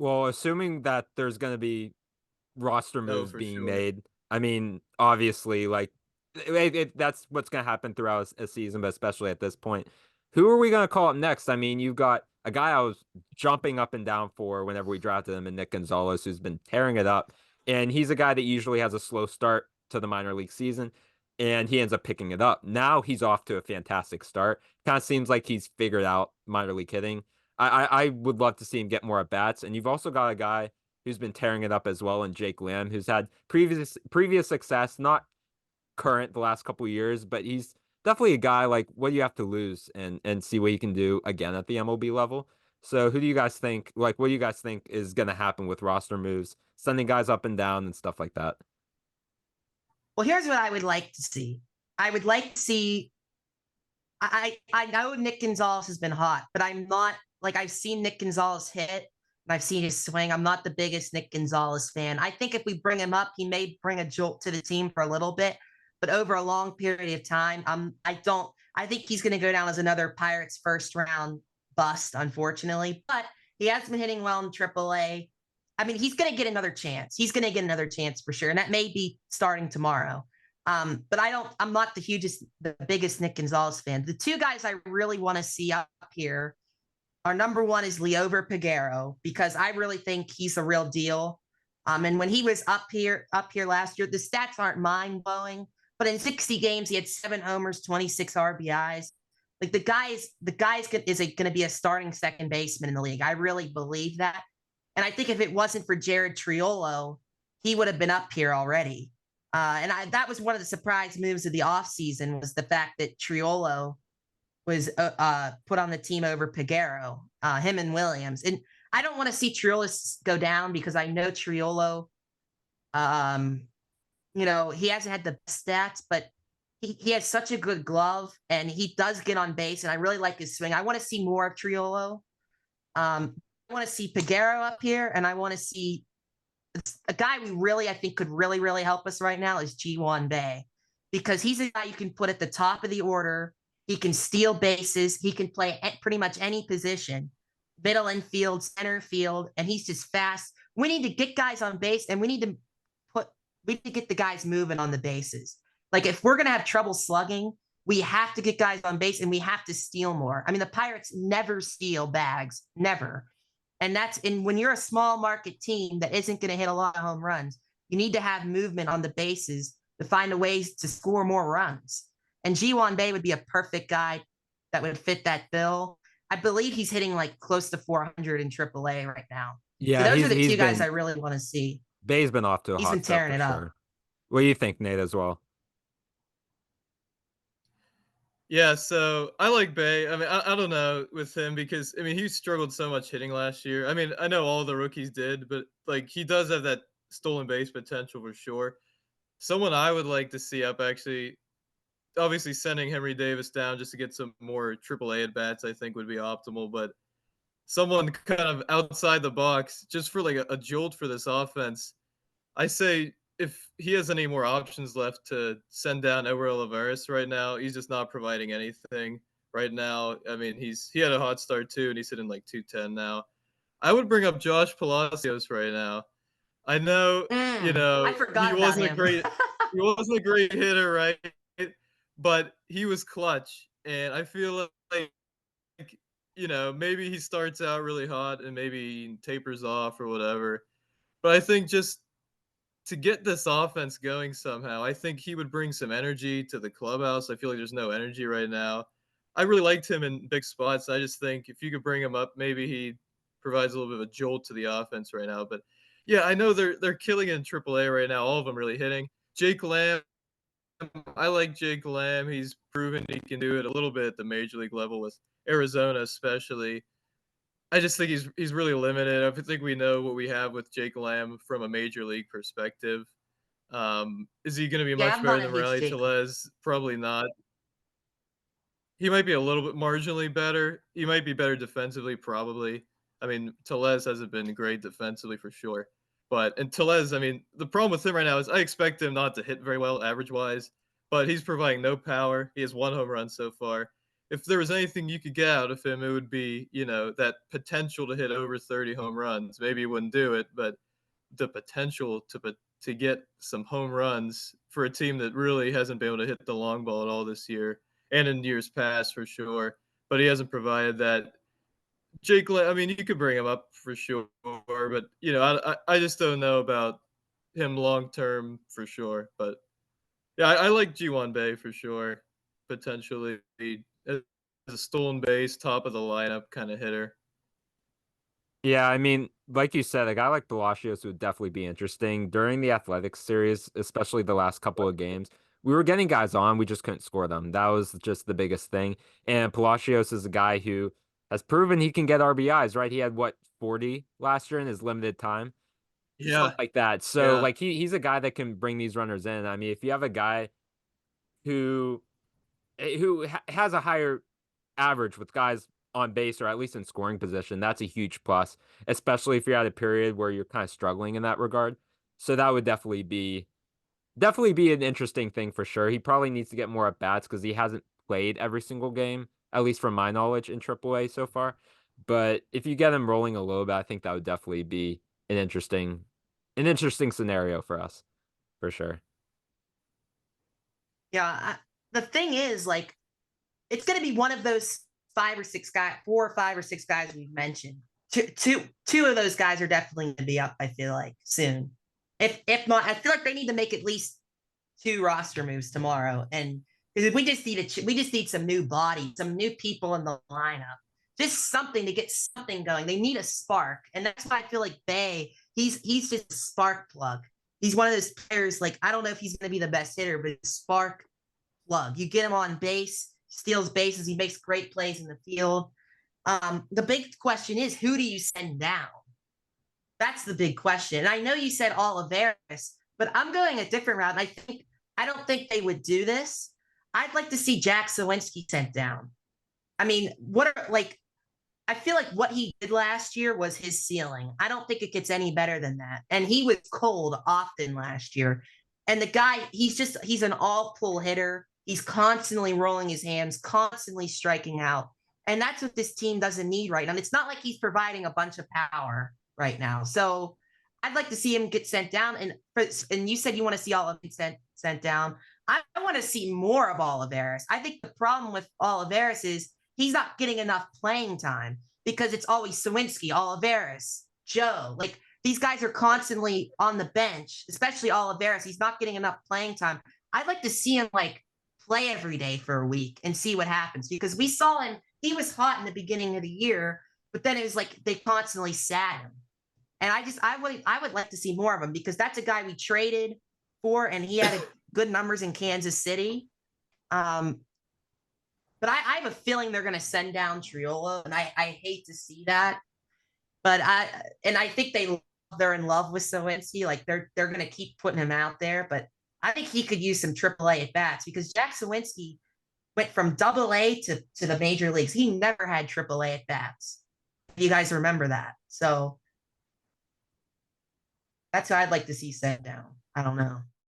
Well, assuming that there's going to be roster Oh, moves for being sure. made, I mean, obviously, like that's what's going to happen throughout a season, but especially at this point, who are we going to call up next? I mean, you've got a guy I was jumping up and down for whenever we drafted him, in Nick Gonzales, who's been tearing it up, and he's a guy that usually has a slow start to the minor league season, and he ends up picking it up. Now he's off to a fantastic start. Kind of seems like he's figured out minor league hitting. I would love to see him get more at bats, and you've also got a guy who's been tearing it up as well, and Jake Lamb, who's had previous success, not current the last couple of years, but he's definitely a guy like what do you have to lose and see what you can do again at the MLB level. So who do you guys think like what do you guys think is gonna happen with roster moves, sending guys up and down and stuff like that? Well, here's what I would like to see. I would like to see. I know Nick Gonzales has been hot, but I'm not like I've seen Nick Gonzales hit and I've seen his swing. I'm not the biggest Nick Gonzales fan. I think if we bring him up, he may bring a jolt to the team for a little bit, but over a long period of time, I don't. I think he's going to go down as another Pirates first round bust, unfortunately. But he has been hitting well in AAA. I mean, he's going to get another chance. He's going to get another chance for sure, and that may be starting tomorrow. But I'm not the biggest Nick Gonzales fan. The two guys I really want to see up here are number one is Liover Peguero, because I really think he's the real deal. And when he was up here last year, the stats aren't mind blowing, but in 60 games, he had 7 homers, 26 RBIs. Like the guy's is going to be a starting second baseman in the league. I really believe that. And I think if it wasn't for Jared Triolo, he would have been up here already. That was one of the surprise moves of the offseason was the fact that Triolo was put on the team over Peguero, him and Williams. And I don't want to see Triolo go down because I know Triolo, he hasn't had the best stats, but he has such a good glove and he does get on base. And I really like his swing. I want to see more of Triolo. I want to see Peguero up here, and I want to see a guy I think could really, really help us right now is Ji-Hwan Bae, because he's a guy you can put at the top of the order. He can steal bases. He can play at pretty much any position, middle infield, center field, and he's just fast. We need to get guys on base, and we need to get the guys moving on the bases. Like if we're going to have trouble slugging, we have to get guys on base and we have to steal more. I mean, the Pirates never steal bags, never. And when you're a small market team that isn't going to hit a lot of home runs, you need to have movement on the bases to find a ways to score more runs. And Ji-Hwan Bae would be a perfect guy that would fit that bill. I believe he's hitting like close to 400 in AAA right now. So Yeah, those are the he's two guys been I really want to see. Bay's been off to a He's been hot start tearing for it up. sure. What do you think, Nate, as well? Yeah, so I like Bay. I mean, I don't know with him because I mean he struggled so much hitting last year. I mean, I know all the rookies did, but like he does have that stolen base potential for sure. Someone I would like to see up actually, obviously sending Henry Davis down just to get some more AAA at bats, I think would be optimal. But someone kind of outside the box just for like a jolt for this offense. I say if he has any more options left to send down Edward Olivares right now, he's just not providing anything right now. I mean, he had a hot start too, and he's hitting like 210 now. I would bring up Josh Palacios right now. I know, I he forgot about wasn't a him. great he wasn't a great hitter, right? But he was clutch, and I feel like maybe he starts out really hot and maybe he tapers off or whatever. But I think just to get this offense going somehow, I think he would bring some energy to the clubhouse. I feel like there's no energy right now. I really liked him in big spots. I just think if you could bring him up, maybe he provides a little bit of a jolt to the offense right now. But yeah, I know they're killing it in AAA right now. All of them really hitting. Jake Lamb, I like Jake Lamb. He's proven he can do it a little bit at the major league level with Arizona, especially. I just think he's really limited. I think we know what we have with Jake Lamb from a major league perspective. Is he going to be Yeah, much I'm better not a than huge Riley Jake. Tellez? Probably not. He might be a little bit marginally better. He might be better defensively, probably. I mean, Tellez hasn't been great defensively for sure. And Tellez, I mean, the problem with him right now is I expect him not to hit very well average wise, but he's providing no power. He has 1 home run so far. if there was anything you could get out of him, it would be, that potential to hit over 30 home runs. Maybe he wouldn't do it, but the potential to get some home runs for a team that really hasn't been able to hit the long ball at all this year and in years past for sure. But he hasn't provided that. I mean, you could bring him up for sure, but I just don't know about him long term for sure. But yeah, I like G1 Bay for sure. Potentially as a stolen base, top of the lineup kind of hitter. Yeah, I mean, like you said, a guy like Palacios would definitely be interesting. During the Athletics series, especially the last couple of games, we were getting guys on, we just couldn't score them. That was just the biggest thing. And Palacios is a guy who has proven he can get RBIs, right? He had what, 40 last year in his limited time? Yeah, Something like that. So yeah, like he's a guy that can bring these runners in. I mean, if you have a guy who has a higher average with guys on base or at least in scoring position, that's a huge plus, especially if you're at a period where you're kind of struggling in that regard. So that would definitely be an interesting thing for sure. He probably needs to get more at bats because he hasn't played every single game, at least from my knowledge in AAA so far. But if you get him rolling a little bit, I think that would definitely be an interesting scenario for us, for sure. Yeah, the thing is, like, it's going to be one of those 4 or 5 or 6 guys we've mentioned. Two of those guys are definitely going to be up, I feel like, soon. If not, I feel like they need to make at least 2 roster moves tomorrow. And because we just need some new bodies, some new people in the lineup, just something to get something going. They need a spark, and that's why I feel like Bay. He's just a spark plug. He's one of those players. Like, I don't know if he's going to be the best hitter, but spark plug. You get him on base, steals bases, he makes great plays in the field. The big question is, who do you send down? That's the big question. And I know you said Olivares, but I'm going a different route. And I don't think they would do this. I'd like to see Jack Sawinski sent down. I mean, I feel like what he did last year was his ceiling. I don't think it gets any better than that. And he was cold often last year. And the guy, he's an all pull hitter. He's constantly rolling his hands, constantly striking out. And that's what this team doesn't need right now. And it's not like he's providing a bunch of power right now. So I'd like to see him get sent down. And you said you want to see all of them sent down. I want to see more of Olivares. I think the problem with Olivares is he's not getting enough playing time because it's always Sawinski, Olivares, Joe. Like, these guys are constantly on the bench, especially Olivares. He's not getting enough playing time. I'd like to see him play every day for a week and see what happens, because we saw him. He was hot in the beginning of the year, but then it was like they constantly sat him. And I would like to see more of him, because that's a guy we traded for, and he had good numbers in Kansas City. But I have a feeling they're going to send down Triolo, and I hate to see that. But I think they're in love with Sawinski. Like, they're going to keep putting him out there. But I think he could use some AAA at bats, because Jack Sawinski went from AA to the major leagues. He never had AAA at bats. You guys remember that? So that's what I'd like to see sent down. I don't know.